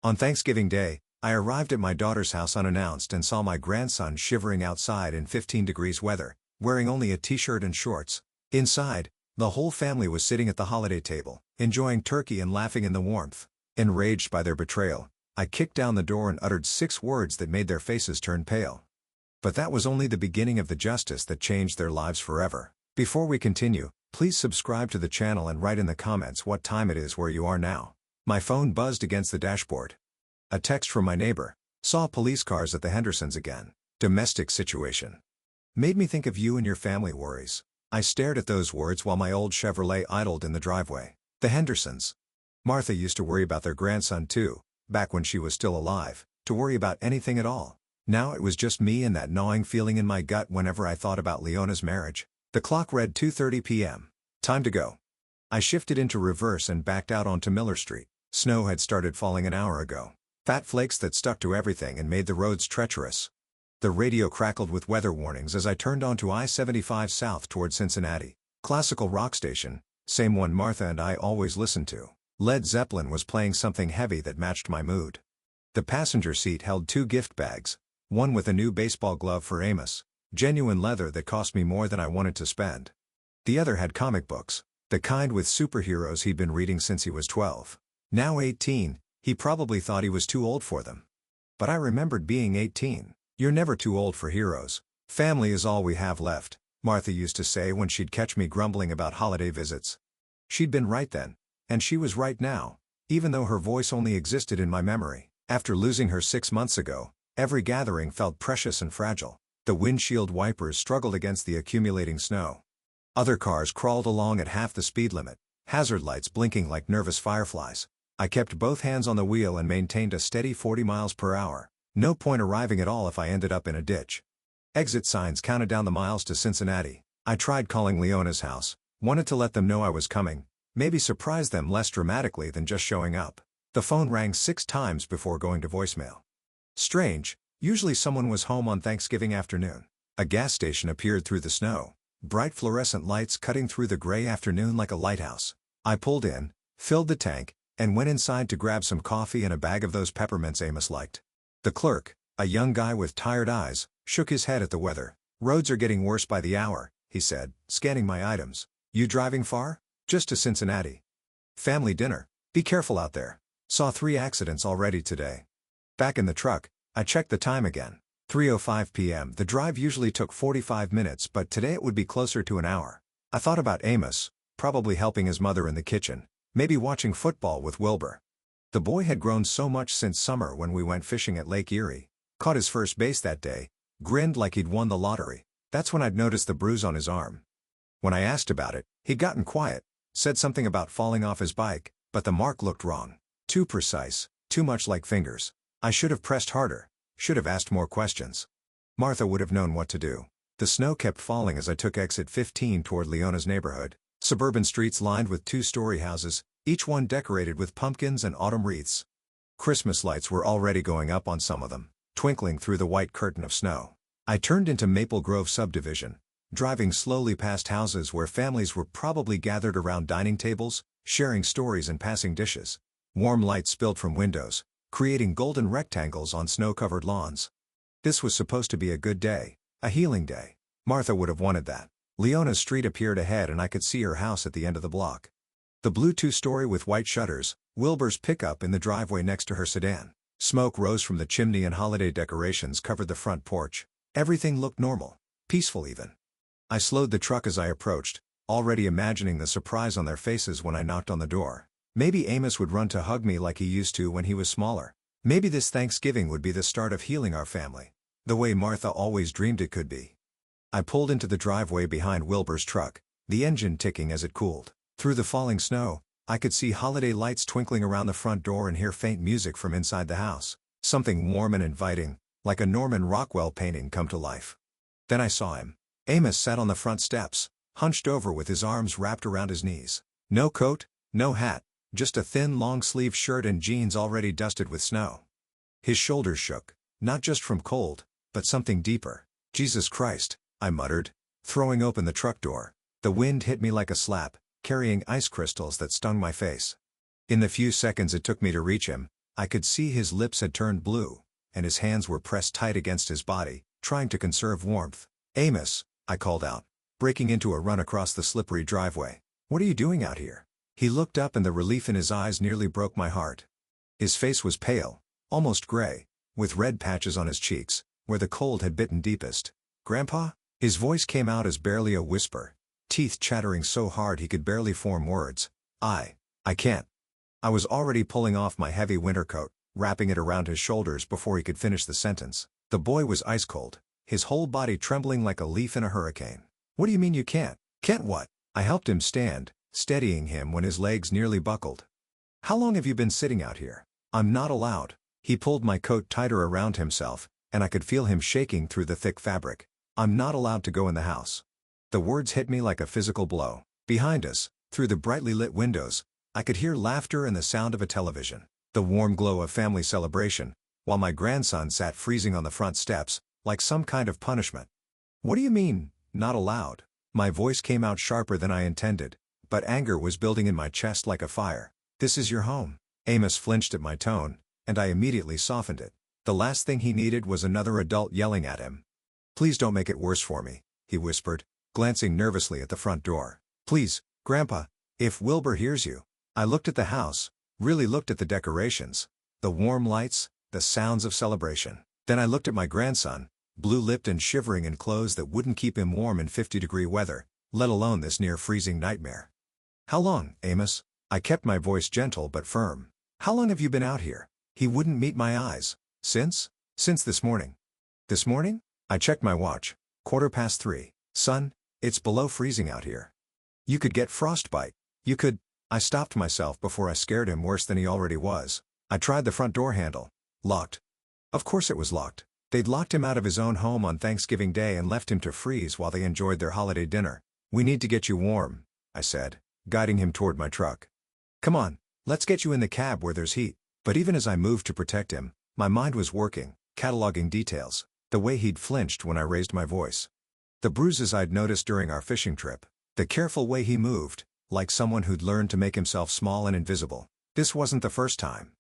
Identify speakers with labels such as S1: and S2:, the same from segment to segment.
S1: On Thanksgiving Day, I arrived at my daughter's house unannounced and saw my grandson shivering outside in 15 degrees weather, wearing only a t-shirt and shorts. Inside, the whole family was sitting at the holiday table, enjoying turkey and laughing in the warmth. Enraged by their betrayal, I kicked down the door and uttered 6 words that made their faces turn pale. But that was only the beginning of the justice that changed their lives forever. Before we continue, please subscribe to the channel and write in the comments what time it is where you are now. My phone buzzed against the dashboard. A text from my neighbor. Saw police cars at the Hendersons again. Domestic situation. Made me think of you and your family worries. I stared at those words while my old Chevrolet idled in the driveway. The Hendersons. Martha used to worry about their grandson too, back when she was still alive, to worry about anything at all. Now it was just me and that gnawing feeling in my gut whenever I thought about Leona's marriage. The clock read 2:30 p.m. Time to go. I shifted into reverse and backed out onto Miller Street. Snow had started falling an hour ago. Fat flakes that stuck to everything and made the roads treacherous. The radio crackled with weather warnings as I turned onto I-75 south toward Cincinnati. Classical rock station, same one Martha and I always listened to. Led Zeppelin was playing something heavy that matched my mood. The passenger seat held 2 gift bags, one with a new baseball glove for Amos, genuine leather that cost me more than I wanted to spend. The other had comic books, the kind with superheroes he'd been reading since he was 12. Now 18, he probably thought he was too old for them. But I remembered being 18. You're never too old for heroes. Family is all we have left, Martha used to say when she'd catch me grumbling about holiday visits. She'd been right then, and she was right now, even though her voice only existed in my memory. After losing her 6 months ago, every gathering felt precious and fragile. The windshield wipers struggled against the accumulating snow. Other cars crawled along at half the speed limit, hazard lights blinking like nervous fireflies. I kept both hands on the wheel and maintained a steady 40 miles per hour. No point arriving at all if I ended up in a ditch. Exit signs counted down the miles to Cincinnati. I tried calling Leona's house, wanted to let them know I was coming, maybe surprise them less dramatically than just showing up. The phone rang 6 times before going to voicemail. Strange, usually someone was home on Thanksgiving afternoon. A gas station appeared through the snow, bright fluorescent lights cutting through the gray afternoon like a lighthouse. I pulled in, filled the tank, and went inside to grab some coffee and a bag of those peppermints Amos liked. The clerk, a young guy with tired eyes, shook his head at the weather. "Roads are getting worse by the hour," he said, scanning my items. "You driving far?" "Just to Cincinnati. Family dinner. Be careful out there. Saw 3 accidents already today." Back in the truck, I checked the time again. 3:05 p.m. The drive usually took 45 minutes, but today it would be closer to an hour. I thought about Amos, probably helping his mother in the kitchen, maybe watching football with Wilbur. The boy had grown so much since summer when we went fishing at Lake Erie. Caught his first base that day, grinned like he'd won the lottery. That's when I'd noticed the bruise on his arm. When I asked about it, he'd gotten quiet, said something about falling off his bike, but the mark looked wrong. Too precise, too much like fingers. I should have pressed harder, should have asked more questions. Martha would have known what to do. The snow kept falling as I took exit 15 toward Leona's neighborhood. Suburban streets lined with 2-story houses, each one decorated with pumpkins and autumn wreaths. Christmas lights were already going up on some of them, twinkling through the white curtain of snow. I turned into Maple Grove subdivision, driving slowly past houses where families were probably gathered around dining tables, sharing stories and passing dishes. Warm light spilled from windows, creating golden rectangles on snow-covered lawns. This was supposed to be a good day, a healing day. Martha would have wanted that. Leona's street appeared ahead and I could see her house at the end of the block. The blue 2-story with white shutters, Wilbur's pickup in the driveway next to her sedan. Smoke rose from the chimney and holiday decorations covered the front porch. Everything looked normal, peaceful even. I slowed the truck as I approached, already imagining the surprise on their faces when I knocked on the door. Maybe Amos would run to hug me like he used to when he was smaller. Maybe this Thanksgiving would be the start of healing our family, the way Martha always dreamed it could be. I pulled into the driveway behind Wilbur's truck, the engine ticking as it cooled. Through the falling snow, I could see holiday lights twinkling around the front door and hear faint music from inside the house. Something warm and inviting, like a Norman Rockwell painting come to life. Then I saw him. Amos sat on the front steps, hunched over with his arms wrapped around his knees. No coat, no hat, just a thin long-sleeve shirt and jeans already dusted with snow. His shoulders shook, not just from cold, but something deeper. "Jesus Christ," I muttered, throwing open the truck door. The wind hit me like a slap, carrying ice crystals that stung my face. In the few seconds it took me to reach him, I could see his lips had turned blue, and his hands were pressed tight against his body, trying to conserve warmth. "Amos," I called out, breaking into a run across the slippery driveway. "What are you doing out here?" He looked up and the relief in his eyes nearly broke my heart. His face was pale, almost gray, with red patches on his cheeks, where the cold had bitten deepest. "Grandpa?" His voice came out as barely a whisper, teeth chattering so hard he could barely form words. I can't." I was already pulling off my heavy winter coat, wrapping it around his shoulders before he could finish the sentence. The boy was ice cold, his whole body trembling like a leaf in a hurricane. "What do you mean you can't?" "Can't what?" I helped him stand, steadying him when his legs nearly buckled. "How long have you been sitting out here?" "I'm not allowed." He pulled my coat tighter around himself, and I could feel him shaking through the thick fabric. "I'm not allowed to go in the house." The words hit me like a physical blow. Behind us, through the brightly lit windows, I could hear laughter and the sound of a television, the warm glow of family celebration, while my grandson sat freezing on the front steps, like some kind of punishment. "What do you mean, not allowed?" My voice came out sharper than I intended, but anger was building in my chest like a fire. "This is your home." Amos flinched at my tone, and I immediately softened it. The last thing he needed was another adult yelling at him. "Please don't make it worse for me," he whispered, glancing nervously at the front door. "Please, Grandpa, if Wilbur hears you." I looked at the house, really looked at the decorations, the warm lights, the sounds of celebration. Then I looked at my grandson, blue-lipped and shivering in clothes that wouldn't keep him warm in 50-degree weather, let alone this near-freezing nightmare. "How long, Amos?" I kept my voice gentle but firm. "How long have you been out here?" He wouldn't meet my eyes. Since this morning." "This morning?" I checked my watch. 3:15. "Son, it's below freezing out here. You could get frostbite. You could—" I stopped myself before I scared him worse than he already was. I tried the front door handle. Locked. Of course it was locked. They'd locked him out of his own home on Thanksgiving Day and left him to freeze while they enjoyed their holiday dinner. "We need to get you warm," I said, guiding him toward my truck. "Come on, let's get you in the cab where there's heat." But even as I moved to protect him, my mind was working, cataloging details, the way he'd flinched when I raised my voice, the bruises I'd noticed during our fishing trip, the careful way he moved, like someone who'd learned to make himself small and invisible. This wasn't the first time.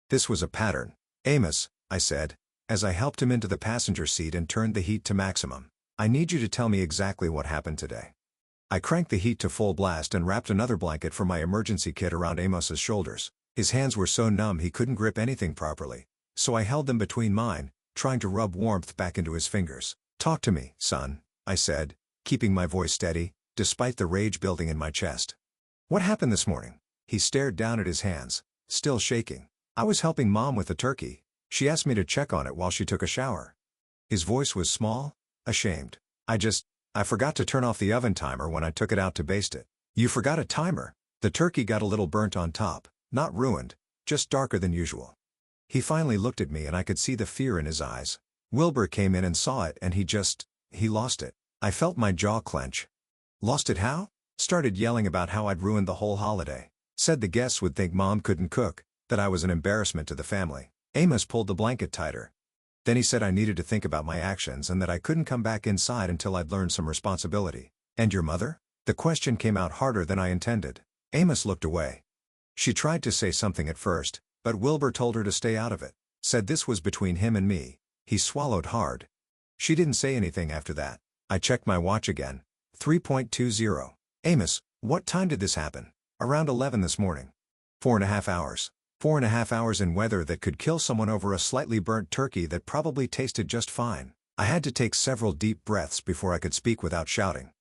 S1: This was a pattern. "Amos," I said, as I helped him into the passenger seat and turned the heat to maximum, "I need you to tell me exactly what happened today." I cranked the heat to full blast and wrapped another blanket from my emergency kit around Amos's shoulders. His hands were so numb he couldn't grip anything properly, so I held them between mine, trying to rub warmth back into his fingers. "Talk to me, son," I said, keeping my voice steady, despite the rage building in my chest. "What happened this morning?" He stared down at his hands, still shaking. "I was helping Mom with the turkey. She asked me to check on it while she took a shower." His voice was small, ashamed. I forgot to turn off the oven timer when I took it out to baste it." "You forgot a timer?" "The turkey got a little burnt on top, not ruined, just darker than usual." He finally looked at me and I could see the fear in his eyes. "Wilbur came in and saw it and he lost it." I felt my jaw clench. "Lost it how?" "Started yelling about how I'd ruined the whole holiday. Said the guests would think Mom couldn't cook, that I was an embarrassment to the family." Amos pulled the blanket tighter. "Then he said I needed to think about my actions and that I couldn't come back inside until I'd learned some responsibility." "And your mother?" The question came out harder than I intended. Amos looked away. "She tried to say something at first, but Wilbur told her to stay out of it. Said this was between him and me." He swallowed hard. "She didn't say anything after that." I checked my watch again. 3:20. "Amos, what time did this happen?" "Around 11 this morning." 4.5 hours. 4.5 hours in weather that could kill someone over a slightly burnt turkey that probably tasted just fine. I had to take several deep breaths before I could speak without shouting.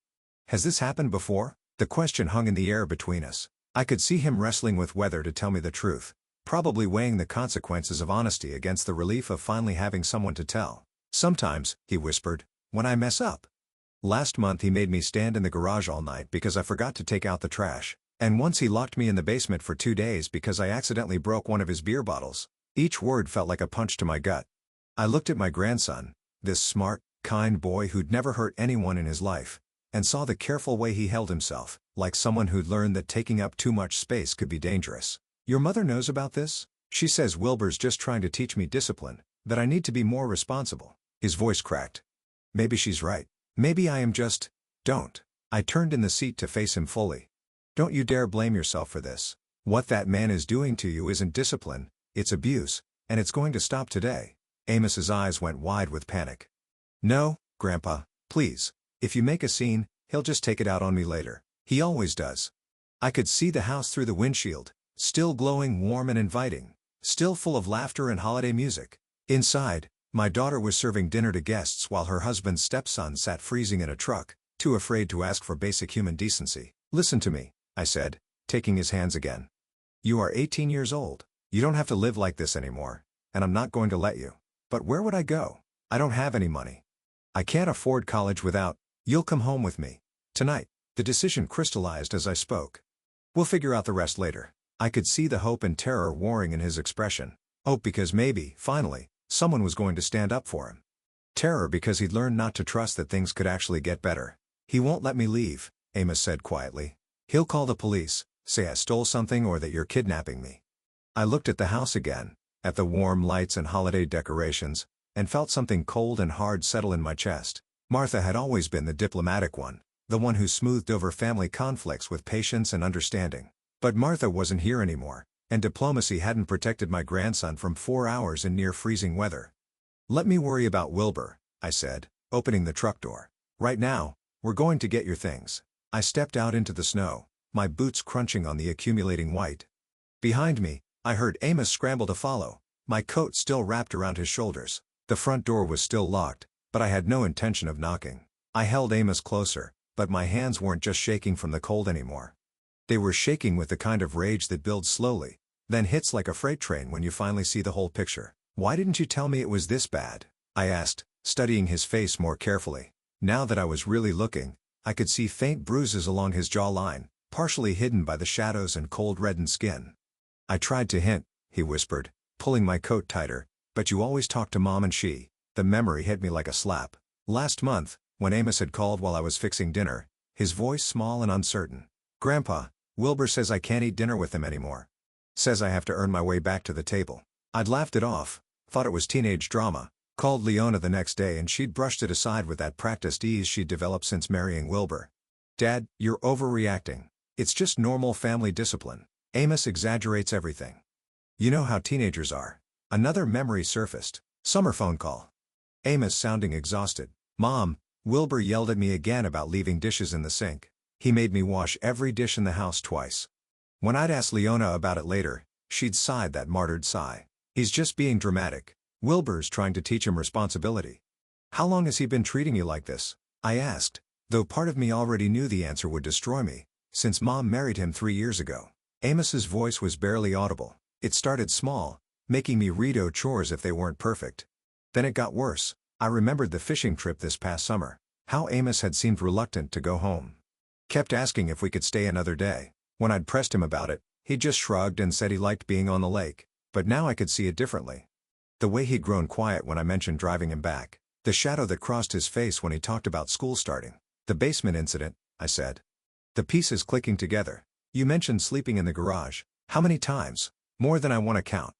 S1: "Has this happened before?" The question hung in the air between us. I could see him wrestling with whether to tell me the truth, probably weighing the consequences of honesty against the relief of finally having someone to tell. "Sometimes," he whispered, "when I mess up. Last month he made me stand in the garage all night because I forgot to take out the trash. And once he locked me in the basement for 2 days because I accidentally broke one of his beer bottles." Each word felt like a punch to my gut. I looked at my grandson, this smart, kind boy who'd never hurt anyone in his life, and saw the careful way he held himself, like someone who'd learned that taking up too much space could be dangerous. "Your mother knows about this? She says Wilbur's just trying to teach me discipline, that I need to be more responsible." His voice cracked. "Maybe she's right. Maybe I am just—" "Don't." I turned in the seat to face him fully. "Don't you dare blame yourself for this. What that man is doing to you isn't discipline, It's abuse, and it's going to stop today. Amos's eyes went wide with panic. No, Grandpa, please. If you make a scene, he'll just take it out on me later. He always does. I could see the house through the windshield, still glowing warm and inviting, still full of laughter and holiday music. Inside, my daughter was serving dinner to guests while her husband's stepson sat freezing in a truck, too afraid to ask for basic human decency. Listen to me, I said, taking his hands again. You are 18 years old. You don't have to live like this anymore, and I'm not going to let you. But where would I go? I don't have any money. I can't afford college without. You'll come home with me. Tonight. The decision crystallized as I spoke. We'll figure out the rest later. I could see the hope and terror warring in his expression. Hope because maybe, finally, someone was going to stand up for him. Terror because he'd learned not to trust that things could actually get better. He won't let me leave, Amos said quietly. He'll call the police, say I stole something or that you're kidnapping me. I looked at the house again, at the warm lights and holiday decorations, and felt something cold and hard settle in my chest. Martha had always been the diplomatic one, the one who smoothed over family conflicts with patience and understanding. But Martha wasn't here anymore, and diplomacy hadn't protected my grandson from 4 hours in near-freezing weather. Let me worry about Wilbur, I said, opening the truck door. Right now, we're going to get your things. I stepped out into the snow, my boots crunching on the accumulating white. Behind me, I heard Amos scramble to follow, my coat still wrapped around his shoulders. The front door was still locked, but I had no intention of knocking. I held Amos closer, but my hands weren't just shaking from the cold anymore. They were shaking with the kind of rage that builds slowly, then hits like a freight train when you finally see the whole picture. Why didn't you tell me it was this bad? I asked, studying his face more carefully. Now that I was really looking, I could see faint bruises along his jawline, partially hidden by the shadows and cold reddened skin. I tried to hint, he whispered, pulling my coat tighter, but you always talk to Mom and she. The memory hit me like a slap. Last month, when Amos had called while I was fixing dinner, his voice small and uncertain. Grandpa, Wilbur says I can't eat dinner with him anymore. Says I have to earn my way back to the table. I'd laughed it off, thought it was teenage drama, called Leona the next day and she'd brushed it aside with that practiced ease she'd developed since marrying Wilbur. Dad, you're overreacting. It's just normal family discipline. Amos exaggerates everything. You know how teenagers are. Another memory surfaced. Summer phone call. Amos sounding exhausted. Mom, Wilbur yelled at me again about leaving dishes in the sink. He made me wash every dish in the house twice. When I'd ask Leona about it later, she'd sighed that martyred sigh. He's just being dramatic. Wilbur's trying to teach him responsibility. How long has he been treating you like this? I asked, though part of me already knew the answer would destroy me, since Mom married him 3 years ago. Amos's voice was barely audible. It started small, making me redo chores if they weren't perfect. Then it got worse. I remembered the fishing trip this past summer, how Amos had seemed reluctant to go home. Kept asking if we could stay another day. When I'd pressed him about it, he just shrugged and said he liked being on the lake, but now I could see it differently. The way he'd grown quiet when I mentioned driving him back, the shadow that crossed his face when he talked about school starting. The basement incident, I said. The pieces clicking together. You mentioned sleeping in the garage. How many times? More than I want to count.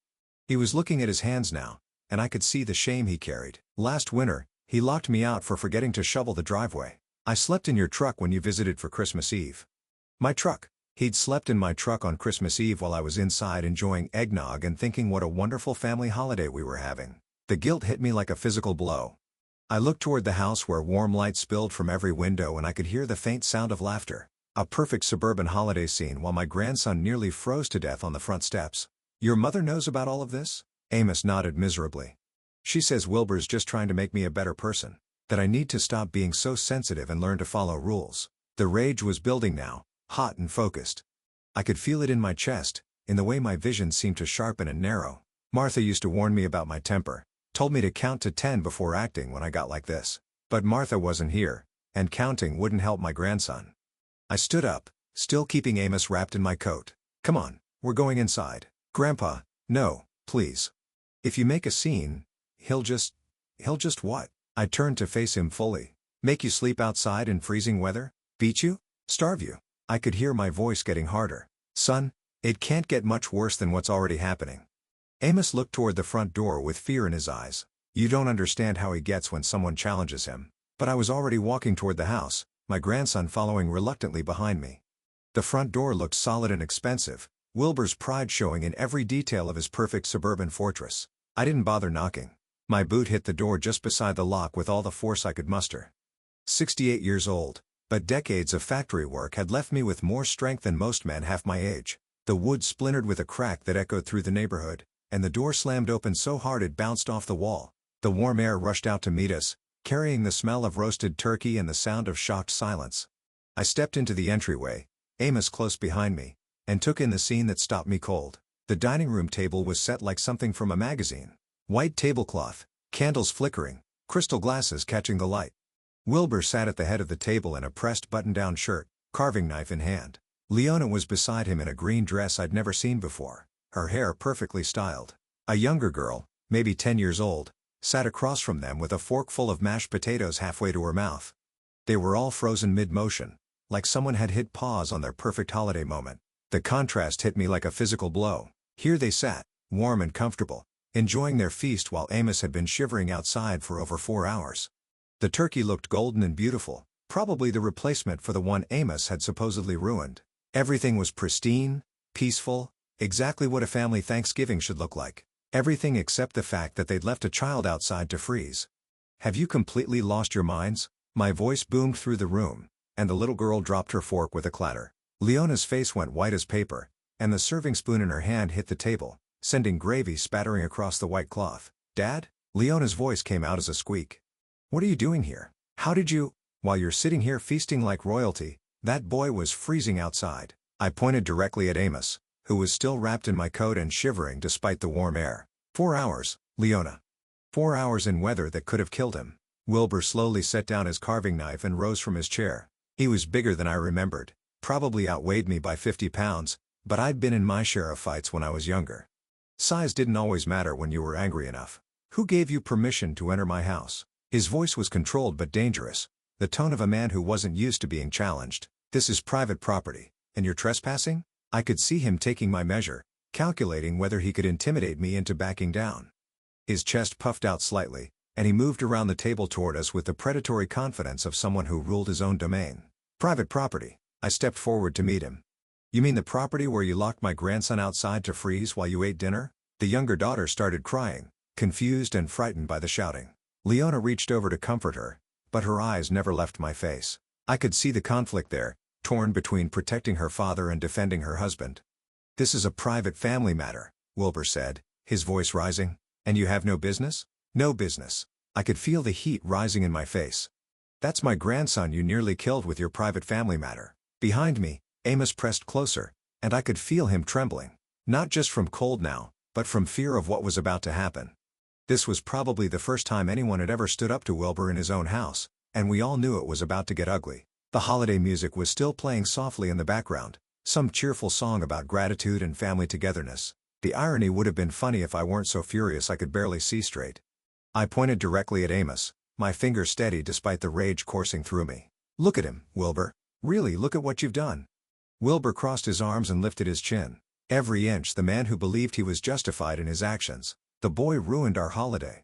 S1: He was looking at his hands now, and I could see the shame he carried. Last winter, he locked me out for forgetting to shovel the driveway. I slept in your truck when you visited for Christmas Eve. My truck. He'd slept in my truck on Christmas Eve while I was inside enjoying eggnog and thinking what a wonderful family holiday we were having. The guilt hit me like a physical blow. I looked toward the house where warm light spilled from every window and I could hear the faint sound of laughter. A perfect suburban holiday scene while my grandson nearly froze to death on the front steps. Your mother knows about all of this? Amos nodded miserably. She says Wilbur's just trying to make me a better person, that I need to stop being so sensitive and learn to follow rules. The rage was building now, hot and focused. I could feel it in my chest, in the way my vision seemed to sharpen and narrow. Martha used to warn me about my temper, told me to count to 10 before acting when I got like this. But Martha wasn't here, and counting wouldn't help my grandson. I stood up, still keeping Amos wrapped in my coat. Come on, we're going inside. Grandpa, no, please. If you make a scene, he'll just what? I turned to face him fully. Make you sleep outside in freezing weather? Beat you? Starve you? I could hear my voice getting harder. Son, it can't get much worse than what's already happening. Amos looked toward the front door with fear in his eyes. You don't understand how he gets when someone challenges him. But I was already walking toward the house, my grandson following reluctantly behind me. The front door looked solid and expensive, Wilbur's pride showing in every detail of his perfect suburban fortress. I didn't bother knocking. My boot hit the door just beside the lock with all the force I could muster. 68 years old, but decades of factory work had left me with more strength than most men half my age. The wood splintered with a crack that echoed through the neighborhood, and the door slammed open so hard it bounced off the wall. The warm air rushed out to meet us, carrying the smell of roasted turkey and the sound of shocked silence. I stepped into the entryway, Amos close behind me, and took in the scene that stopped me cold. The dining room table was set like something from a magazine. White tablecloth, candles flickering, crystal glasses catching the light. Wilbur sat at the head of the table in a pressed button-down shirt, carving knife in hand. Leona was beside him in a green dress I'd never seen before, her hair perfectly styled. A younger girl, maybe 10 years old, sat across from them with a fork full of mashed potatoes halfway to her mouth. They were all frozen mid-motion, like someone had hit pause on their perfect holiday moment. The contrast hit me like a physical blow. Here they sat, warm and comfortable, enjoying their feast while Amos had been shivering outside for over 4 hours. The turkey looked golden and beautiful, probably the replacement for the one Amos had supposedly ruined. Everything was pristine, peaceful, exactly what a family Thanksgiving should look like. Everything except the fact that they'd left a child outside to freeze. "Have you completely lost your minds?" My voice boomed through the room, and the little girl dropped her fork with a clatter. Leona's face went white as paper, and the serving spoon in her hand hit the table, sending gravy spattering across the white cloth. "Dad?" Leona's voice came out as a squeak. "What are you doing here? How did you—" "While you're sitting here feasting like royalty, that boy was freezing outside." I pointed directly at Amos, who was still wrapped in my coat and shivering despite the warm air. 4 hours, Leona. 4 hours in weather that could have killed him. Wilbur slowly set down his carving knife and rose from his chair. He was bigger than I remembered, probably outweighed me by 50 pounds, but I'd been in my share of fights when I was younger. Size didn't always matter when you were angry enough. "Who gave you permission to enter my house?" His voice was controlled but dangerous, the tone of a man who wasn't used to being challenged. "This is private property, and you're trespassing?" I could see him taking my measure, calculating whether he could intimidate me into backing down. His chest puffed out slightly, and he moved around the table toward us with the predatory confidence of someone who ruled his own domain. "Private property." I stepped forward to meet him. "You mean the property where you locked my grandson outside to freeze while you ate dinner?" The younger daughter started crying, confused and frightened by the shouting. Leona reached over to comfort her, but her eyes never left my face. I could see the conflict there, torn between protecting her father and defending her husband. "This is a private family matter," Wilbur said, his voice rising. "And you have no business?" "No business." I could feel the heat rising in my face. "That's my grandson you nearly killed with your private family matter." Behind me, Amos pressed closer, and I could feel him trembling. Not just from cold now, but from fear of what was about to happen. This was probably the first time anyone had ever stood up to Wilbur in his own house, and we all knew it was about to get ugly. The holiday music was still playing softly in the background, some cheerful song about gratitude and family togetherness. The irony would have been funny if I weren't so furious I could barely see straight. I pointed directly at Amos, my finger steady despite the rage coursing through me. "Look at him, Wilbur. Really, look at what you've done." Wilbur crossed his arms and lifted his chin. Every inch the man who believed he was justified in his actions. The boy ruined our holiday.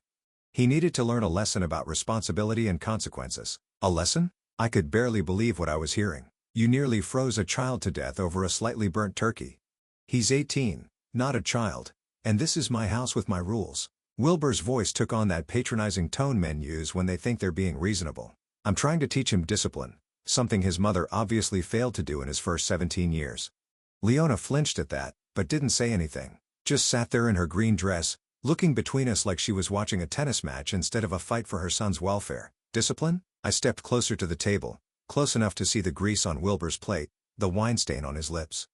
S1: He needed to learn a lesson about responsibility and consequences. A lesson? I could barely believe what I was hearing. "You nearly froze a child to death over a slightly burnt turkey. He's 18, not a child, and this is my house with my rules." Wilbur's voice took on that patronizing tone men use when they think they're being reasonable. "I'm trying to teach him discipline, something his mother obviously failed to do in his first 17 years. Leona flinched at that, but didn't say anything. Just sat there in her green dress, looking between us like she was watching a tennis match instead of a fight for her son's welfare. "Discipline?" I stepped closer to the table, close enough to see the grease on Wilbur's plate, the wine stain on his lips.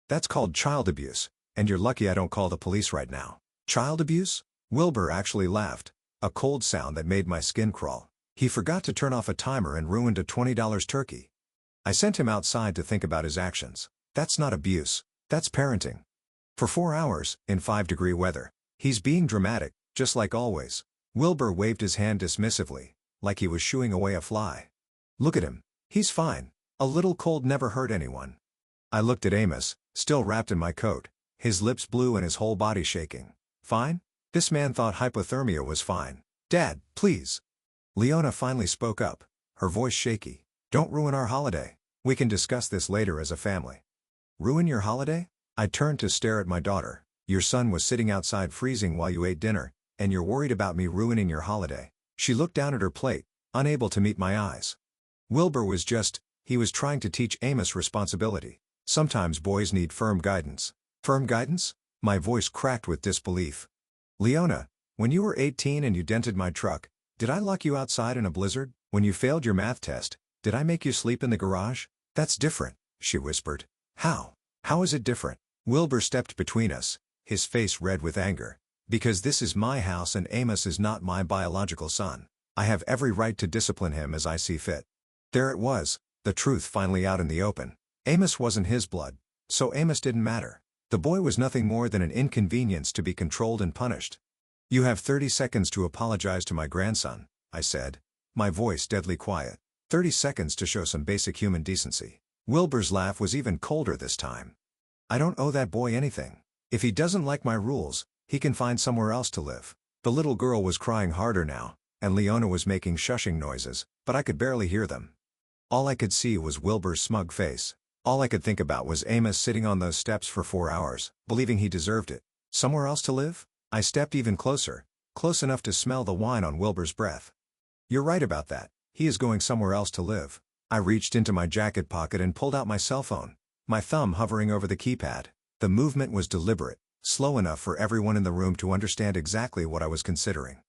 S1: "That's called child abuse, and you're lucky I don't call the police right now." "Child abuse?" Wilbur actually laughed, a cold sound that made my skin crawl. He forgot to turn off a timer and ruined a $20 turkey. I sent him outside to think about his actions. "That's not abuse, that's parenting." For 4 hours, in 5-degree weather. "He's being dramatic, just like always." Wilbur waved his hand dismissively, like he was shooing away a fly. "Look at him. He's fine. A little cold never hurt anyone." I looked at Amos, still wrapped in my coat, his lips blue and his whole body shaking. "Fine?" This man thought hypothermia was fine. "Dad, please." Leona finally spoke up, her voice shaky. "Don't ruin our holiday. We can discuss this later as a family." "Ruin your holiday?" I turned to stare at my daughter. Your son was sitting outside freezing while you ate dinner, and you're worried about me ruining your holiday. She looked down at her plate, unable to meet my eyes. Wilbur was he was trying to teach Amos responsibility. Sometimes boys need firm guidance. Firm guidance? My voice cracked with disbelief. Leona, when you were 18 and you dented my truck, did I lock you outside in a blizzard? When you failed your math test, did I make you sleep in the garage? That's different, she whispered. How? How is it different? Wilbur stepped between us, his face red with anger. Because this is my house and Amos is not my biological son. I have every right to discipline him as I see fit. There it was, the truth finally out in the open. Amos wasn't his blood, so Amos didn't matter. The boy was nothing more than an inconvenience to be controlled and punished. You have 30 seconds to apologize to my grandson, I said, my voice deadly quiet. 30 seconds to show some basic human decency. Wilbur's laugh was even colder this time. I don't owe that boy anything. If he doesn't like my rules, he can find somewhere else to live. The little girl was crying harder now, and Leona was making shushing noises, but I could barely hear them. All I could see was Wilbur's smug face. All I could think about was Amos sitting on those steps for 4 hours, believing he deserved it. Somewhere else to live? I stepped even closer, close enough to smell the wine on Wilbur's breath. You're right about that. He is going somewhere else to live. I reached into my jacket pocket and pulled out my cell phone, my thumb hovering over the keypad. The movement was deliberate, slow enough for everyone in the room to understand exactly what I was considering.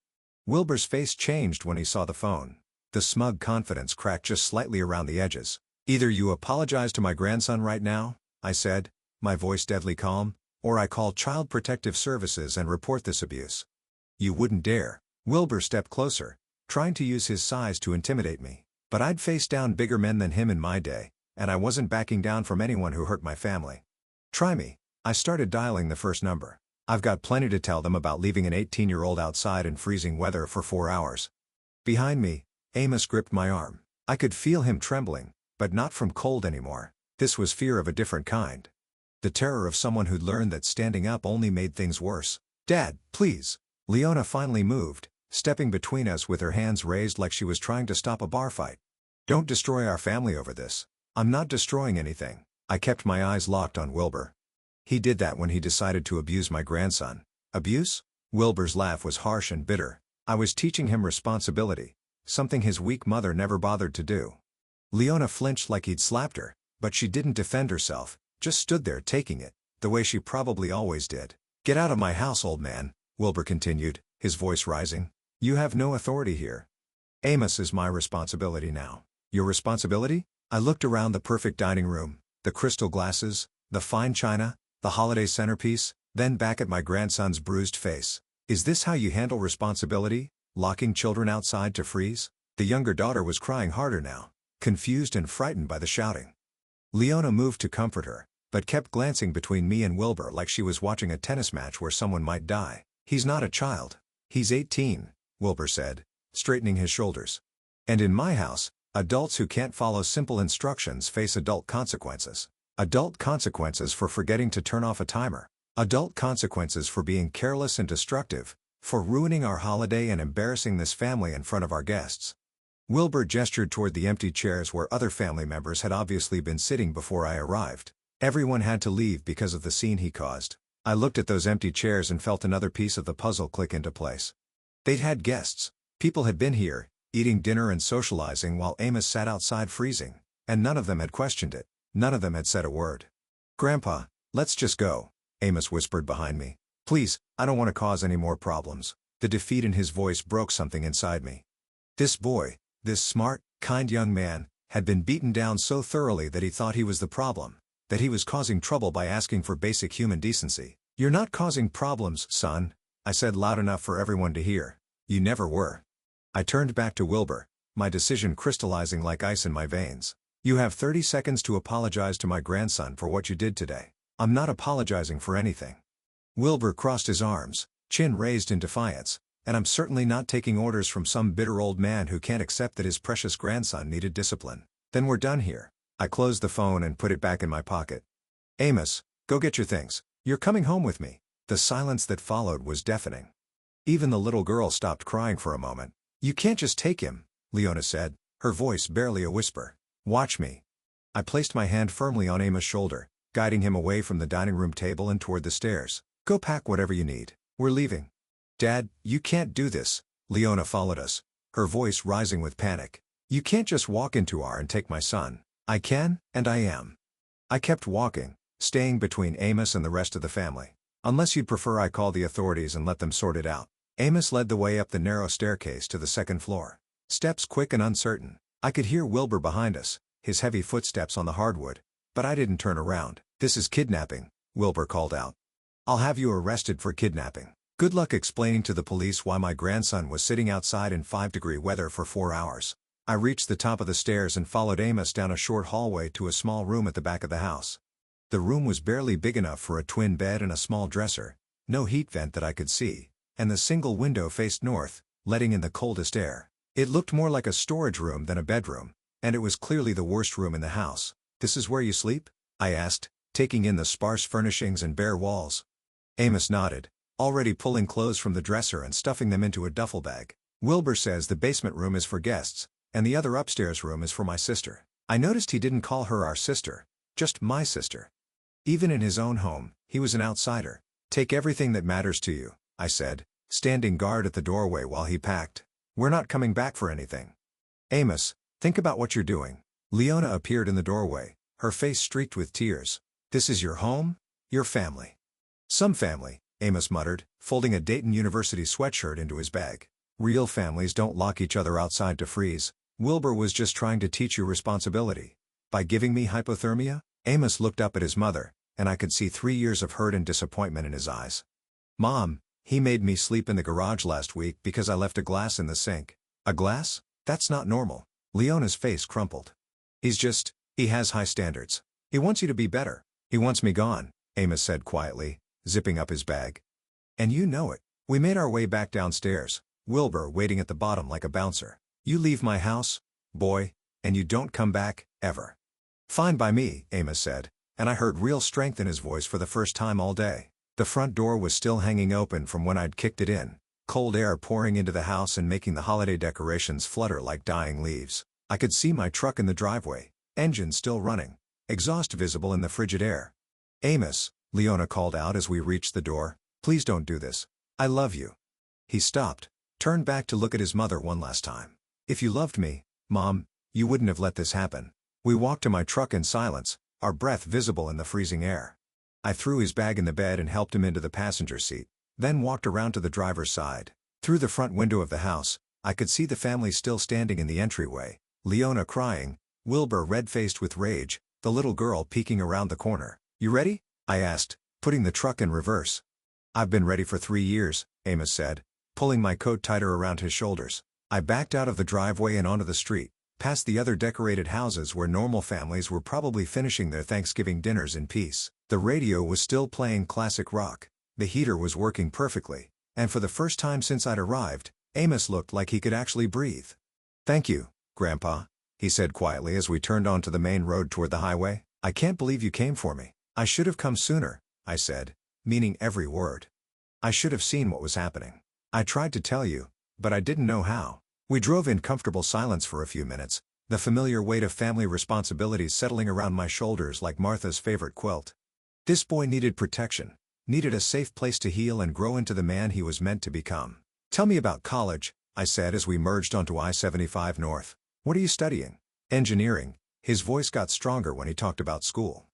S1: Wilbur's face changed when he saw the phone. The smug confidence cracked just slightly around the edges. Either you apologize to my grandson right now, I said, my voice deadly calm, or I call Child Protective Services and report this abuse. You wouldn't dare. Wilbur stepped closer, trying to use his size to intimidate me. But I'd faced down bigger men than him in my day, and I wasn't backing down from anyone who hurt my family. Try me. I started dialing the first number. I've got plenty to tell them about leaving an 18-year-old outside in freezing weather for 4 hours. Behind me, Amos gripped my arm. I could feel him trembling, but not from cold anymore. This was fear of a different kind. The terror of someone who'd learned that standing up only made things worse. Dad, please. Leona finally moved, stepping between us with her hands raised like she was trying to stop a bar fight. Don't destroy our family over this. I'm not destroying anything. I kept my eyes locked on Wilbur. He did that when he decided to abuse my grandson. Abuse? Wilbur's laugh was harsh and bitter. I was teaching him responsibility, something his weak mother never bothered to do. Leona flinched like he'd slapped her, but she didn't defend herself, just stood there taking it, the way she probably always did. Get out of my house, old man, Wilbur continued, his voice rising. You have no authority here. Amos is my responsibility now. Your responsibility? I looked around the perfect dining room, the crystal glasses, the fine china, the holiday centerpiece, then back at my grandson's bruised face. Is this how you handle responsibility? Locking children outside to freeze? The younger daughter was crying harder now, confused and frightened by the shouting. Leona moved to comfort her, but kept glancing between me and Wilbur like she was watching a tennis match where someone might die. He's not a child. He's 18, Wilbur said, straightening his shoulders. And in my house, adults who can't follow simple instructions face adult consequences. Adult consequences for forgetting to turn off a timer. Adult consequences for being careless and destructive, for ruining our holiday and embarrassing this family in front of our guests. Wilbur gestured toward the empty chairs where other family members had obviously been sitting before I arrived. Everyone had to leave because of the scene he caused. I looked at those empty chairs and felt another piece of the puzzle click into place. They'd had guests. People had been here, eating dinner and socializing while Amos sat outside freezing, and none of them had questioned it. None of them had said a word. Grandpa, let's just go, Amos whispered behind me. Please, I don't want to cause any more problems. The defeat in his voice broke something inside me. This boy, this smart, kind young man, had been beaten down so thoroughly that he thought he was the problem, that he was causing trouble by asking for basic human decency. You're not causing problems, son, I said loud enough for everyone to hear. You never were. I turned back to Wilbur, my decision crystallizing like ice in my veins. You have 30 seconds to apologize to my grandson for what you did today. I'm not apologizing for anything. Wilbur crossed his arms, chin raised in defiance, and I'm certainly not taking orders from some bitter old man who can't accept that his precious grandson needed discipline. Then we're done here. I closed the phone and put it back in my pocket. Amos, go get your things. You're coming home with me. The silence that followed was deafening. Even the little girl stopped crying for a moment. You can't just take him, Leona said, her voice barely a whisper. Watch me. I placed my hand firmly on Amos' shoulder, guiding him away from the dining room table and toward the stairs. Go pack whatever you need. We're leaving. Dad, you can't do this. Leona followed us, her voice rising with panic. You can't just walk into our and take my son. I can, and I am. I kept walking, staying between Amos and the rest of the family. Unless you'd prefer I call the authorities and let them sort it out. Amos led the way up the narrow staircase to the second floor. Steps quick and uncertain. I could hear Wilbur behind us, his heavy footsteps on the hardwood. But I didn't turn around. This is kidnapping, Wilbur called out. I'll have you arrested for kidnapping. Good luck explaining to the police why my grandson was sitting outside in 5-degree weather for 4 hours. I reached the top of the stairs and followed Amos down a short hallway to a small room at the back of the house. The room was barely big enough for a twin bed and a small dresser, no heat vent that I could see, and the single window faced north, letting in the coldest air. It looked more like a storage room than a bedroom, and it was clearly the worst room in the house. This is where you sleep? I asked, taking in the sparse furnishings and bare walls. Amos nodded, already pulling clothes from the dresser and stuffing them into a duffel bag. Wilbur says the basement room is for guests, and the other upstairs room is for my sister. I noticed he didn't call her our sister, just my sister. Even in his own home, he was an outsider. Take everything that matters to you, I said, standing guard at the doorway while he packed. We're not coming back for anything. Amos, think about what you're doing. Leona appeared in the doorway, her face streaked with tears. This is your home? Your family. Some family, Amos muttered, folding a Dayton University sweatshirt into his bag. Real families don't lock each other outside to freeze. Wilbur was just trying to teach you responsibility. By giving me hypothermia? Amos looked up at his mother, and I could see 3 years of hurt and disappointment in his eyes. Mom, he made me sleep in the garage last week because I left a glass in the sink. A glass? That's not normal. Leona's face crumpled. He has high standards. He wants you to be better. He wants me gone, Amos said quietly, zipping up his bag. And you know it. We made our way back downstairs, Wilbur waiting at the bottom like a bouncer. You leave my house, boy, and you don't come back, ever. Fine by me, Amos said, and I heard real strength in his voice for the first time all day. The front door was still hanging open from when I'd kicked it in, cold air pouring into the house and making the holiday decorations flutter like dying leaves. I could see my truck in the driveway, engine still running, exhaust visible in the frigid air. Amos, Leona called out as we reached the door, please don't do this. I love you. He stopped, turned back to look at his mother one last time. If you loved me, Mom, you wouldn't have let this happen. We walked to my truck in silence, our breath visible in the freezing air. I threw his bag in the bed and helped him into the passenger seat, then walked around to the driver's side. Through the front window of the house, I could see the family still standing in the entryway, Leona crying, Wilbur red-faced with rage, the little girl peeking around the corner. You ready? I asked, putting the truck in reverse. I've been ready for 3 years, Amos said, pulling my coat tighter around his shoulders. I backed out of the driveway and onto the street, past the other decorated houses where normal families were probably finishing their Thanksgiving dinners in peace. The radio was still playing classic rock, the heater was working perfectly, and for the first time since I'd arrived, Amos looked like he could actually breathe. Thank you, Grandpa, he said quietly as we turned onto the main road toward the highway. I can't believe you came for me. I should have come sooner, I said, meaning every word. I should have seen what was happening. I tried to tell you, but I didn't know how. We drove in comfortable silence for a few minutes, the familiar weight of family responsibilities settling around my shoulders like Martha's favorite quilt. This boy needed protection, needed a safe place to heal and grow into the man he was meant to become. Tell me about college, I said as we merged onto I-75 North. What are you studying? Engineering. His voice got stronger when he talked about school.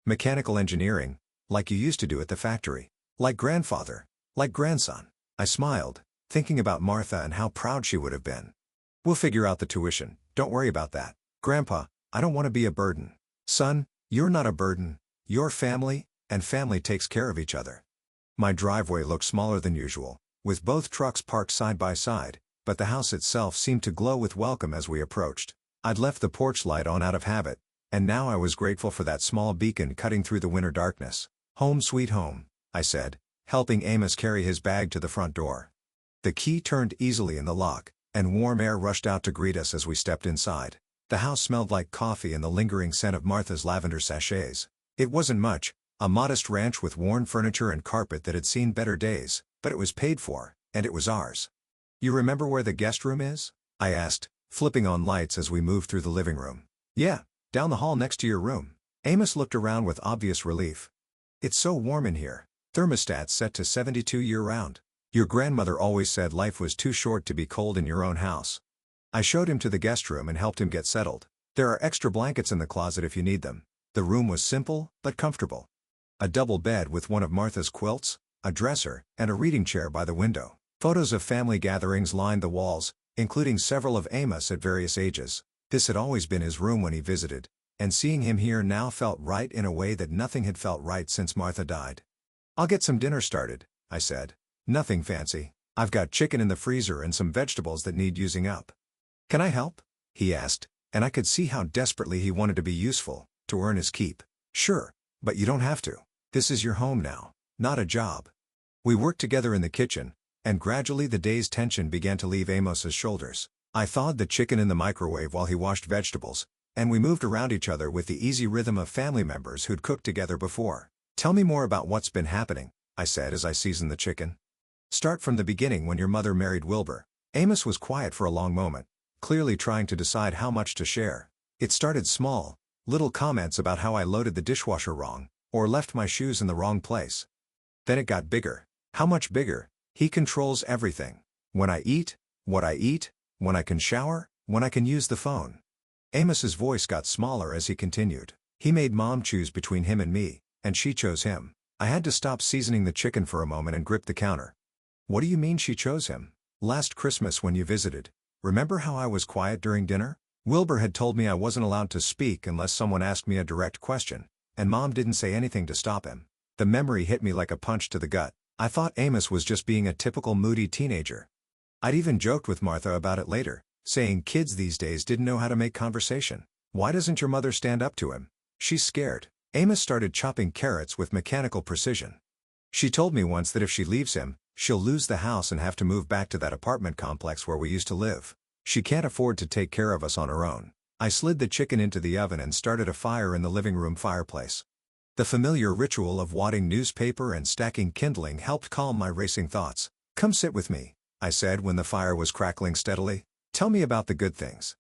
S1: Mechanical engineering, like you used to do at the factory. Like grandfather, like grandson. I smiled, thinking about Martha and how proud she would have been. We'll figure out the tuition, don't worry about that. Grandpa, I don't want to be a burden. Son, you're not a burden, you're family, and family takes care of each other. My driveway looked smaller than usual, with both trucks parked side by side, but the house itself seemed to glow with welcome as we approached. I'd left the porch light on out of habit, and now I was grateful for that small beacon cutting through the winter darkness. Home sweet home, I said, helping Amos carry his bag to the front door. The key turned easily in the lock, and warm air rushed out to greet us as we stepped inside. The house smelled like coffee and the lingering scent of Martha's lavender sachets. It wasn't much, a modest ranch with worn furniture and carpet that had seen better days, but it was paid for, and it was ours. You remember where the guest room is? I asked, flipping on lights as we moved through the living room. Yeah, down the hall next to your room. Amos looked around with obvious relief. It's so warm in here. Thermostat set to 72 year-round. Your grandmother always said life was too short to be cold in your own house. I showed him to the guest room and helped him get settled. There are extra blankets in the closet if you need them. The room was simple, but comfortable. A double bed with one of Martha's quilts, a dresser, and a reading chair by the window. Photos of family gatherings lined the walls, including several of Amos at various ages. This had always been his room when he visited, and seeing him here now felt right in a way that nothing had felt right since Martha died. I'll get some dinner started, I said. Nothing fancy. I've got chicken in the freezer and some vegetables that need using up. Can I help? He asked, and I could see how desperately he wanted to be useful, to earn his keep. Sure, but you don't have to. This is your home now, not a job. We worked together in the kitchen, and gradually the day's tension began to leave Amos's shoulders. I thawed the chicken in the microwave while he washed vegetables, and we moved around each other with the easy rhythm of family members who'd cooked together before. Tell me more about what's been happening, I said as I seasoned the chicken. Start from the beginning when your mother married Wilbur. Amos was quiet for a long moment, clearly trying to decide how much to share. It started small, little comments about how I loaded the dishwasher wrong, or left my shoes in the wrong place. Then it got bigger. How much bigger? He controls everything. When I eat, what I eat, when I can shower, when I can use the phone. Amos's voice got smaller as he continued. He made Mom choose between him and me, and she chose him. I had to stop seasoning the chicken for a moment and grip the counter. What do you mean she chose him? Last Christmas when you visited, remember how I was quiet during dinner? Wilbur had told me I wasn't allowed to speak unless someone asked me a direct question, and Mom didn't say anything to stop him. The memory hit me like a punch to the gut. I thought Amos was just being a typical moody teenager. I'd even joked with Martha about it later, saying kids these days didn't know how to make conversation. Why doesn't your mother stand up to him? She's scared. Amos started chopping carrots with mechanical precision. She told me once that if she leaves him, she'll lose the house and have to move back to that apartment complex where we used to live. She can't afford to take care of us on her own. I slid the chicken into the oven and started a fire in the living room fireplace. The familiar ritual of wadding newspaper and stacking kindling helped calm my racing thoughts. Come sit with me, I said when the fire was crackling steadily. Tell me about the good things.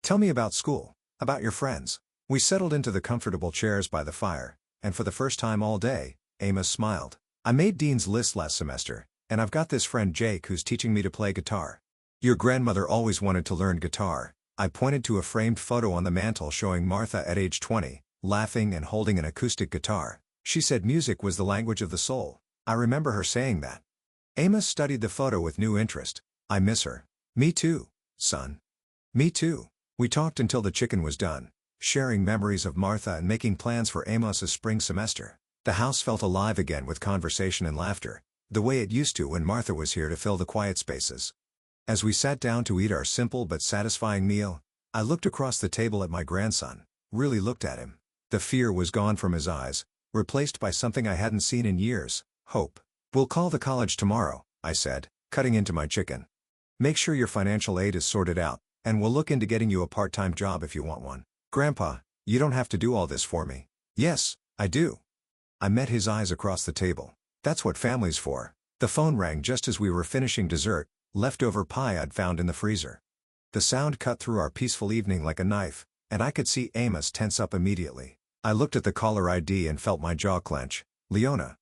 S1: Tell me about school, about your friends. We settled into the comfortable chairs by the fire, and for the first time all day, Amos smiled. I made Dean's List last semester, and I've got this friend Jake who's teaching me to play guitar. Your grandmother always wanted to learn guitar. I pointed to a framed photo on the mantel showing Martha at age 20, laughing and holding an acoustic guitar. She said music was the language of the soul. I remember her saying that. Amos studied the photo with new interest. I miss her. Me too, son. Me too. We talked until the chicken was done, sharing memories of Martha and making plans for Amos's spring semester. The house felt alive again with conversation and laughter, the way it used to when Martha was here to fill the quiet spaces. As we sat down to eat our simple but satisfying meal, I looked across the table at my grandson, really looked at him. The fear was gone from his eyes, replaced by something I hadn't seen in years, hope. We'll call the college tomorrow, I said, cutting into my chicken. Make sure your financial aid is sorted out, and we'll look into getting you a part-time job if you want one. Grandpa, you don't have to do all this for me. Yes, I do. I met his eyes across the table. That's what family's for. The phone rang just as we were finishing dessert, leftover pie I'd found in the freezer. The sound cut through our peaceful evening like a knife, and I could see Amos tense up immediately. I looked at the caller ID and felt my jaw clench. Leona.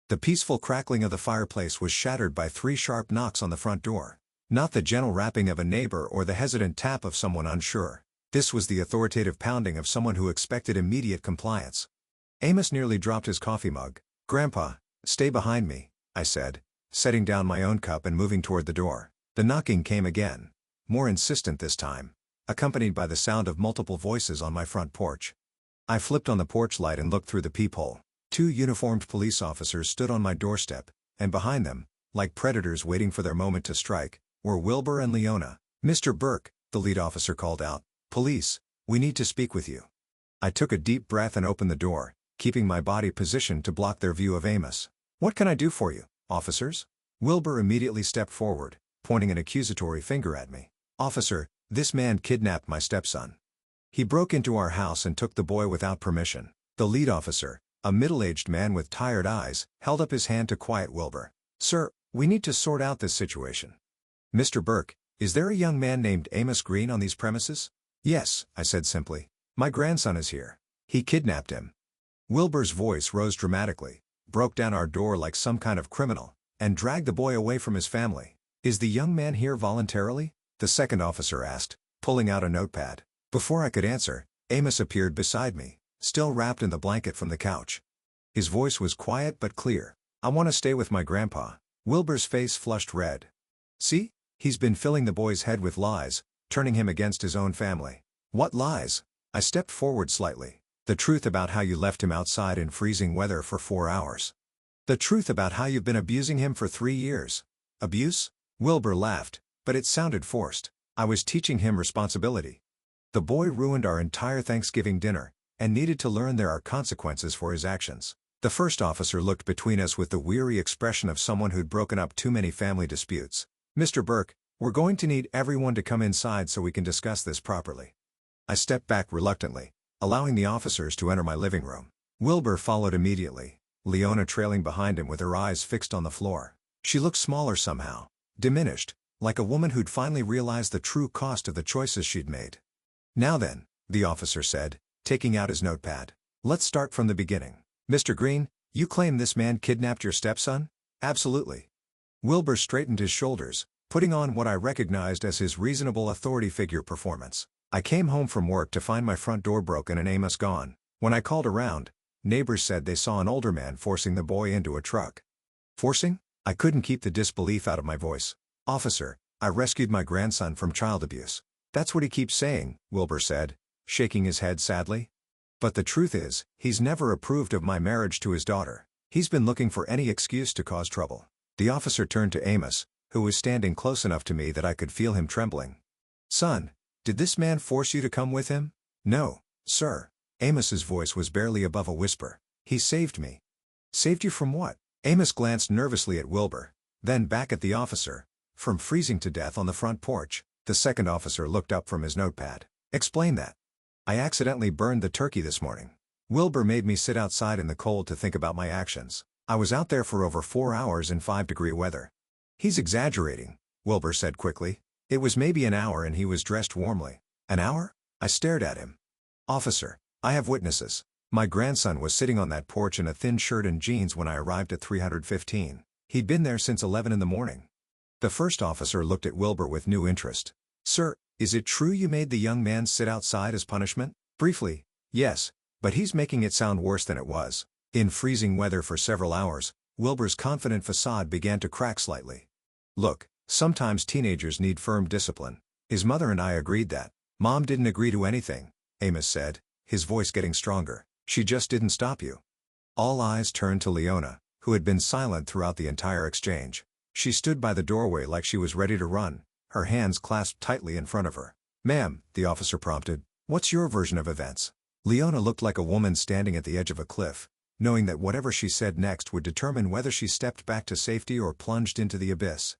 S1: The peaceful crackling of the fireplace was shattered by 3 sharp knocks on the front door. Not the gentle rapping of a neighbor or the hesitant tap of someone unsure. This was the authoritative pounding of someone who expected immediate compliance. Amos nearly dropped his coffee mug. Grandpa, stay behind me, I said, setting down my own cup and moving toward the door. The knocking came again, more insistent this time, accompanied by the sound of multiple voices on my front porch. I flipped on the porch light and looked through the peephole. 2 uniformed police officers stood on my doorstep, and behind them, like predators waiting for their moment to strike, were Wilbur and Leona. Mr. Burke, the lead officer called out. Police, we need to speak with you. I took a deep breath and opened the door, keeping my body positioned to block their view of Amos. What can I do for you, officers? Wilbur immediately stepped forward, pointing an accusatory finger at me. Officer, this man kidnapped my stepson. He broke into our house and took the boy without permission. The lead officer, a middle-aged man with tired eyes, held up his hand to quiet Wilbur. Sir, we need to sort out this situation. Mr. Burke, is there a young man named Amos Green on these premises? Yes, I said simply. My grandson is here. He kidnapped him. Wilbur's voice rose dramatically, broke down our door like some kind of criminal, and dragged the boy away from his family. "Is the young man here voluntarily?" the second officer asked, pulling out a notepad. Before I could answer, Amos appeared beside me, still wrapped in the blanket from the couch. His voice was quiet but clear. "I want to stay with my grandpa." Wilbur's face flushed red. "See? He's been filling the boy's head with lies, turning him against his own family." "What lies?" I stepped forward slightly. "The truth about how you left him outside in freezing weather for 4 hours. The truth about how you've been abusing him for 3 years." "Abuse?" Wilbur laughed, but it sounded forced. "I was teaching him responsibility. The boy ruined our entire Thanksgiving dinner, and needed to learn there are consequences for his actions." The first officer looked between us with the weary expression of someone who'd broken up too many family disputes. "Mr. Burke, we're going to need everyone to come inside so we can discuss this properly." I stepped back reluctantly, allowing the officers to enter my living room. Wilbur followed immediately, Leona trailing behind him with her eyes fixed on the floor. She looked smaller somehow, diminished, like a woman who'd finally realized the true cost of the choices she'd made. "Now then," the officer said, taking out his notepad. "Let's start from the beginning. Mr. Green, you claim this man kidnapped your stepson?" "Absolutely." Wilbur straightened his shoulders, putting on what I recognized as his reasonable authority figure performance. "I came home from work to find my front door broken and Amos gone. When I called around, neighbors said they saw an older man forcing the boy into a truck." "Forcing?" I couldn't keep the disbelief out of my voice. "Officer, I rescued my grandson from child abuse." "That's what he keeps saying," Wilbur said, shaking his head sadly. "But the truth is, he's never approved of my marriage to his daughter. He's been looking for any excuse to cause trouble." The officer turned to Amos, who was standing close enough to me that I could feel him trembling. "Son, did this man force you to come with him?" "No, sir." Amos's voice was barely above a whisper. "He saved me." "Saved you from what?" Amos glanced nervously at Wilbur, then back at the officer. "From freezing to death on the front porch." The second officer looked up from his notepad. "Explain that." "I accidentally burned the turkey this morning. Wilbur made me sit outside in the cold to think about my actions. I was out there for over 4 hours in 5-degree weather." "He's exaggerating," Wilbur said quickly. "It was maybe an hour and he was dressed warmly." "An hour?" I stared at him. "Officer, I have witnesses. My grandson was sitting on that porch in a thin shirt and jeans when I arrived at 315. He'd been there since 11 in the morning." The first officer looked at Wilbur with new interest. "Sir, is it true you made the young man sit outside as punishment?" "Briefly, yes, but he's making it sound worse than it was." In freezing weather for several hours, Wilbur's confident facade began to crack slightly. "Look, sometimes teenagers need firm discipline. His mother and I agreed that." "Mom didn't agree to anything," Amos said, his voice getting stronger. "She just didn't stop you." All eyes turned to Leona, who had been silent throughout the entire exchange. She stood by the doorway like she was ready to run, her hands clasped tightly in front of her. "Ma'am," the officer prompted, "what's your version of events?" Leona looked like a woman standing at the edge of a cliff, knowing that whatever she said next would determine whether she stepped back to safety or plunged into the abyss.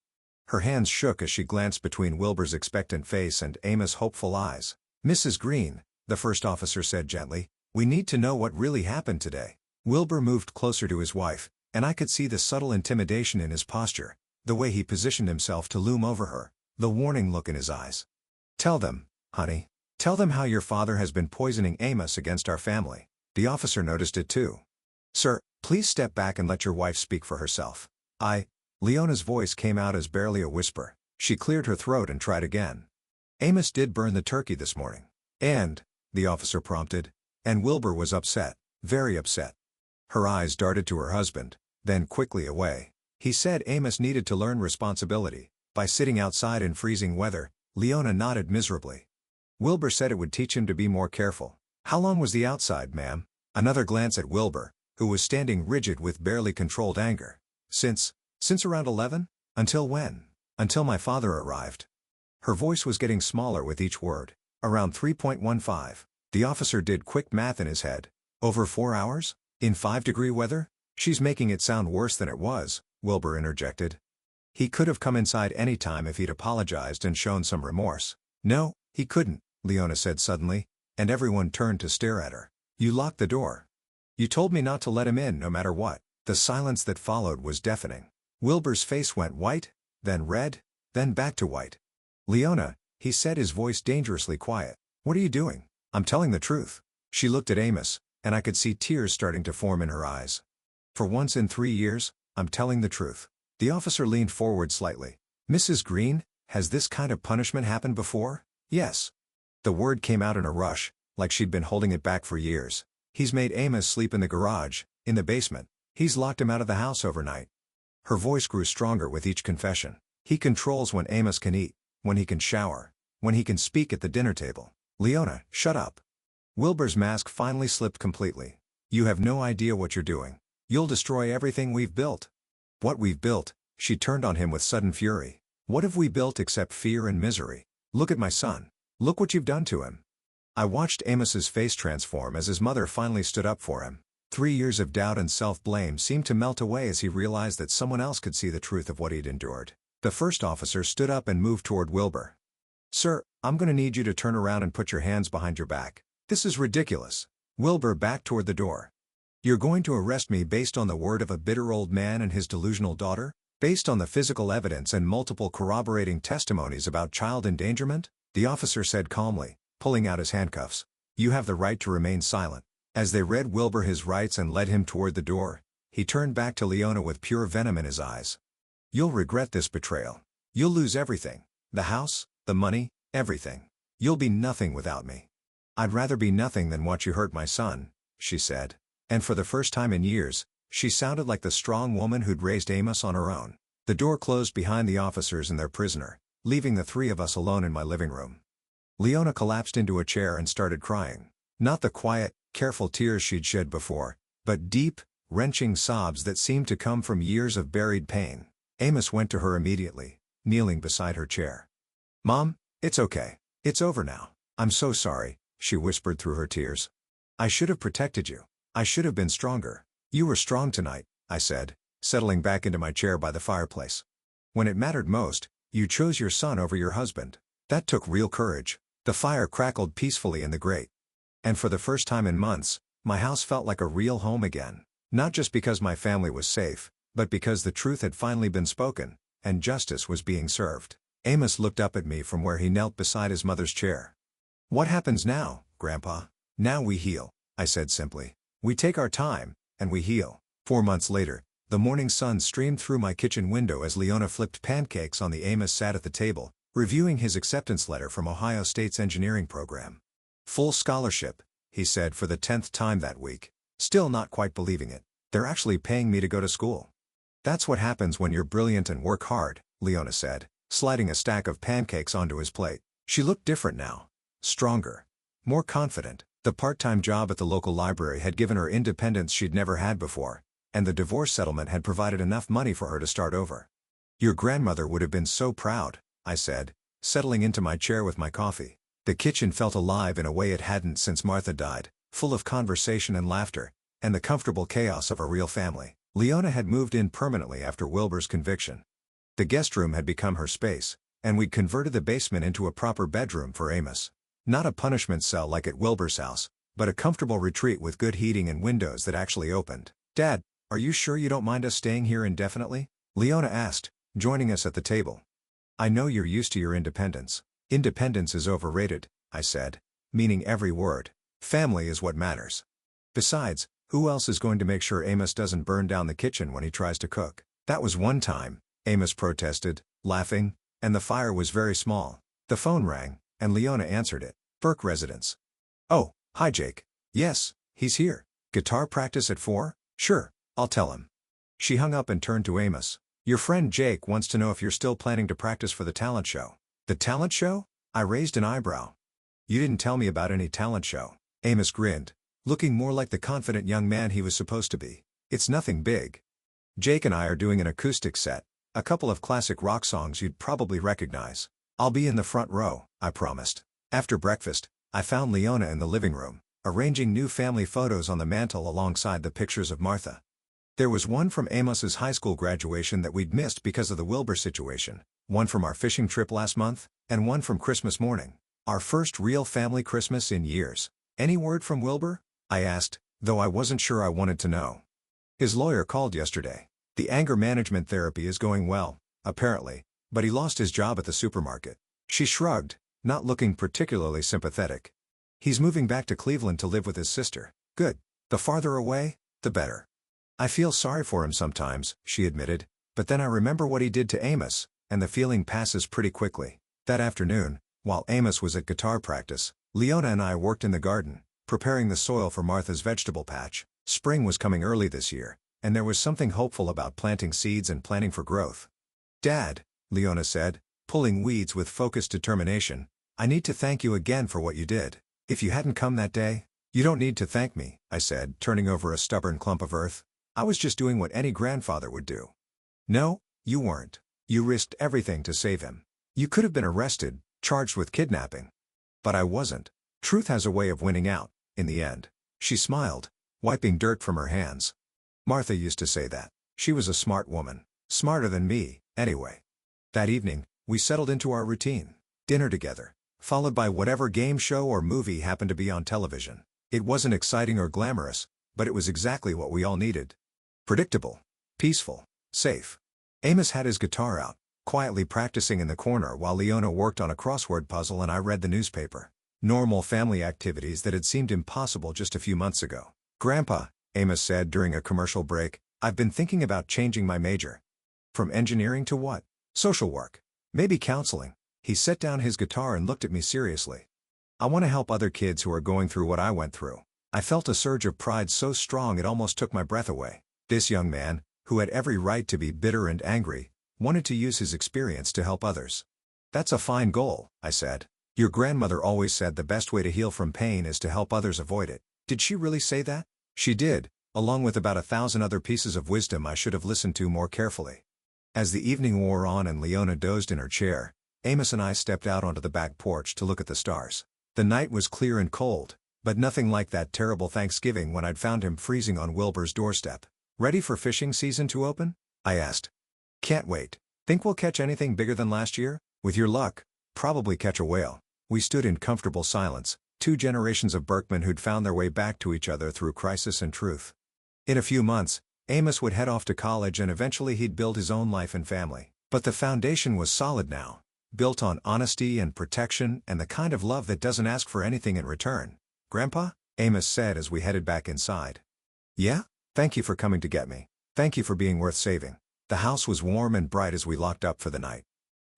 S1: Her hands shook as she glanced between Wilbur's expectant face and Amos' hopeful eyes. "Mrs. Green," the first officer said gently, "we need to know what really happened today." Wilbur moved closer to his wife, and I could see the subtle intimidation in his posture, the way he positioned himself to loom over her, the warning look in his eyes. "Tell them, honey. Tell them how your father has been poisoning Amos against our family." The officer noticed it too. "Sir, please step back and let your wife speak for herself." Leona's voice came out as barely a whisper. She cleared her throat and tried again. "Amos did burn the turkey this morning." "And?" the officer prompted. And Wilbur was upset, very upset. Her eyes darted to her husband, then quickly away. "He said Amos needed to learn responsibility by sitting outside in freezing weather." Leona nodded miserably. "Wilbur said it would teach him to be more careful." "How long was he outside, ma'am?" Another glance at Wilbur, who was standing rigid with barely controlled anger. Since around 11? Until when?" "Until my father arrived." Her voice was getting smaller with each word. "Around 3.15. The officer did quick math in his head. "Over 4 hours? In 5-degree weather?" "She's making it sound worse than it was," Wilbur interjected. "He could have come inside any time if he'd apologized and shown some remorse." "No, he couldn't," Leona said suddenly, and everyone turned to stare at her. "You locked the door. You told me not to let him in no matter what." The silence that followed was deafening. Wilbur's face went white, then red, then back to white. "Leona," he said, his voice dangerously quiet. "What are you doing?" "I'm telling the truth." She looked at Amos, and I could see tears starting to form in her eyes. For once in 3 years, I'm telling the truth. The officer leaned forward slightly. Mrs. Green, has this kind of punishment happened before? Yes. The word came out in a rush, like she'd been holding it back for years. He's made Amos sleep in the garage, in the basement. He's locked him out of the house overnight. Her voice grew stronger with each confession. He controls when Amos can eat, when he can shower, when he can speak at the dinner table. Leona, shut up. Wilbur's mask finally slipped completely. You have no idea what you're doing. You'll destroy everything we've built. What we've built? She turned on him with sudden fury. What have we built except fear and misery? Look at my son. Look what you've done to him. I watched Amos's face transform as his mother finally stood up for him. 3 years of doubt and self-blame seemed to melt away as he realized that someone else could see the truth of what he'd endured. The first officer stood up and moved toward Wilbur. Sir, I'm going to need you to turn around and put your hands behind your back. This is ridiculous. Wilbur backed toward the door. You're going to arrest me based on the word of a bitter old man and his delusional daughter? Based on the physical evidence and multiple corroborating testimonies about child endangerment? The officer said calmly, pulling out his handcuffs. You have the right to remain silent. As they read Wilbur his rights and led him toward the door, he turned back to Leona with pure venom in his eyes. You'll regret this betrayal. You'll lose everything. The house, the money, everything. You'll be nothing without me. I'd rather be nothing than watch you hurt my son, she said. And for the first time in years, she sounded like the strong woman who'd raised Amos on her own. The door closed behind the officers and their prisoner, leaving the three of us alone in my living room. Leona collapsed into a chair and started crying. Not the quiet, careful tears she'd shed before, but deep, wrenching sobs that seemed to come from years of buried pain. Amos went to her immediately, kneeling beside her chair. Mom, it's okay. It's over now. I'm so sorry, she whispered through her tears. I should have protected you. I should have been stronger. You were strong tonight, I said, settling back into my chair by the fireplace. When it mattered most, you chose your son over your husband. That took real courage. The fire crackled peacefully in the grate. And for the first time in months, my house felt like a real home again. Not just because my family was safe, but because the truth had finally been spoken, and justice was being served. Amos looked up at me from where he knelt beside his mother's chair. What happens now, Grandpa? Now we heal, I said simply. We take our time, and we heal. 4 months later, the morning sun streamed through my kitchen window as Leona flipped pancakes on the Amos sat at the table, reviewing his acceptance letter from Ohio State's engineering program. Full scholarship, he said for the 10th time that week. Still not quite believing it. They're actually paying me to go to school. That's what happens when you're brilliant and work hard, Leona said, sliding a stack of pancakes onto his plate. She looked different now. Stronger. More confident. The part-time job at the local library had given her independence she'd never had before, and the divorce settlement had provided enough money for her to start over. Your grandmother would have been so proud, I said, settling into my chair with my coffee. The kitchen felt alive in a way it hadn't since Martha died, full of conversation and laughter, and the comfortable chaos of a real family. Leona had moved in permanently after Wilbur's conviction. The guest room had become her space, and we'd converted the basement into a proper bedroom for Amos. Not a punishment cell like at Wilbur's house, but a comfortable retreat with good heating and windows that actually opened. Dad, are you sure you don't mind us staying here indefinitely? Leona asked, joining us at the table. I know you're used to your independence. Independence is overrated, I said, meaning every word. Family is what matters. Besides, who else is going to make sure Amos doesn't burn down the kitchen when he tries to cook? That was one time, Amos protested, laughing, and the fire was very small. The phone rang, and Leona answered it. Burke residence. Oh, hi Jake. Yes, he's here. Guitar practice at 4? Sure, I'll tell him. She hung up and turned to Amos. Your friend Jake wants to know if you're still planning to practice for the talent show. The talent show? I raised an eyebrow. You didn't tell me about any talent show. Amos grinned, looking more like the confident young man he was supposed to be. It's nothing big. Jake and I are doing an acoustic set, a couple of classic rock songs you'd probably recognize. I'll be in the front row, I promised. After breakfast, I found Leona in the living room, arranging new family photos on the mantel alongside the pictures of Martha. There was one from Amos's high school graduation that we'd missed because of the Wilbur situation, one from our fishing trip last month, and one from Christmas morning. Our first real family Christmas in years. Any word from Wilbur? I asked, though I wasn't sure I wanted to know. His lawyer called yesterday. The anger management therapy is going well, apparently, but he lost his job at the supermarket. She shrugged, not looking particularly sympathetic. He's moving back to Cleveland to live with his sister. Good. The farther away, the better. I feel sorry for him sometimes, she admitted, but then I remember what he did to Amos, and the feeling passes pretty quickly. That afternoon, while Amos was at guitar practice, Leona and I worked in the garden, preparing the soil for Martha's vegetable patch. Spring was coming early this year, and there was something hopeful about planting seeds and planning for growth. "Dad," Leona said, pulling weeds with focused determination, "I need to thank you again for what you did. If you hadn't come that day—" "You don't need to thank me," I said, turning over a stubborn clump of earth. "I was just doing what any grandfather would do." "No, you weren't. You risked everything to save him. You could have been arrested, charged with kidnapping. But I wasn't. Truth has a way of winning out, in the end." She smiled, wiping dirt from her hands. "Martha used to say that. She was a smart woman. Smarter than me, anyway." That evening, we settled into our routine. Dinner together, followed by whatever game show or movie happened to be on television. It wasn't exciting or glamorous, but it was exactly what we all needed. Predictable. Peaceful. Safe. Amos had his guitar out, quietly practicing in the corner while Leona worked on a crossword puzzle and I read the newspaper. Normal family activities that had seemed impossible just a few months ago. "Grandpa," Amos said during a commercial break, "I've been thinking about changing my major." "From engineering to what?" "Social work. Maybe counseling." He set down his guitar and looked at me seriously. "I want to help other kids who are going through what I went through." I felt a surge of pride so strong it almost took my breath away. This young man, who had every right to be bitter and angry, wanted to use his experience to help others. "That's a fine goal," I said. "Your grandmother always said the best way to heal from pain is to help others avoid it." "Did she really say that?" "She did, along with about 1,000 other pieces of wisdom I should have listened to more carefully." As the evening wore on and Leona dozed in her chair, Amos and I stepped out onto the back porch to look at the stars. The night was clear and cold, but nothing like that terrible Thanksgiving when I'd found him freezing on Wilbur's doorstep. "Ready for fishing season to open?" I asked. "Can't wait. Think we'll catch anything bigger than last year?" "With your luck, probably catch a whale." We stood in comfortable silence, two generations of Berkman who'd found their way back to each other through crisis and truth. In a few months, Amos would head off to college and eventually he'd build his own life and family. But the foundation was solid now, built on honesty and protection and the kind of love that doesn't ask for anything in return. "Grandpa?" Amos said as we headed back inside. "Yeah? Thank you for coming to get me. Thank you for being worth saving." The house was warm and bright as we locked up for the night.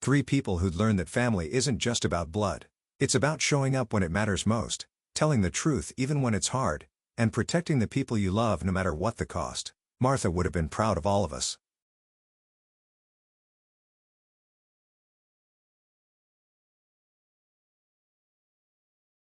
S1: Three people who'd learned that family isn't just about blood. It's about showing up when it matters most, telling the truth even when it's hard, and protecting the people you love no matter what the cost. Martha would have been proud of all of us.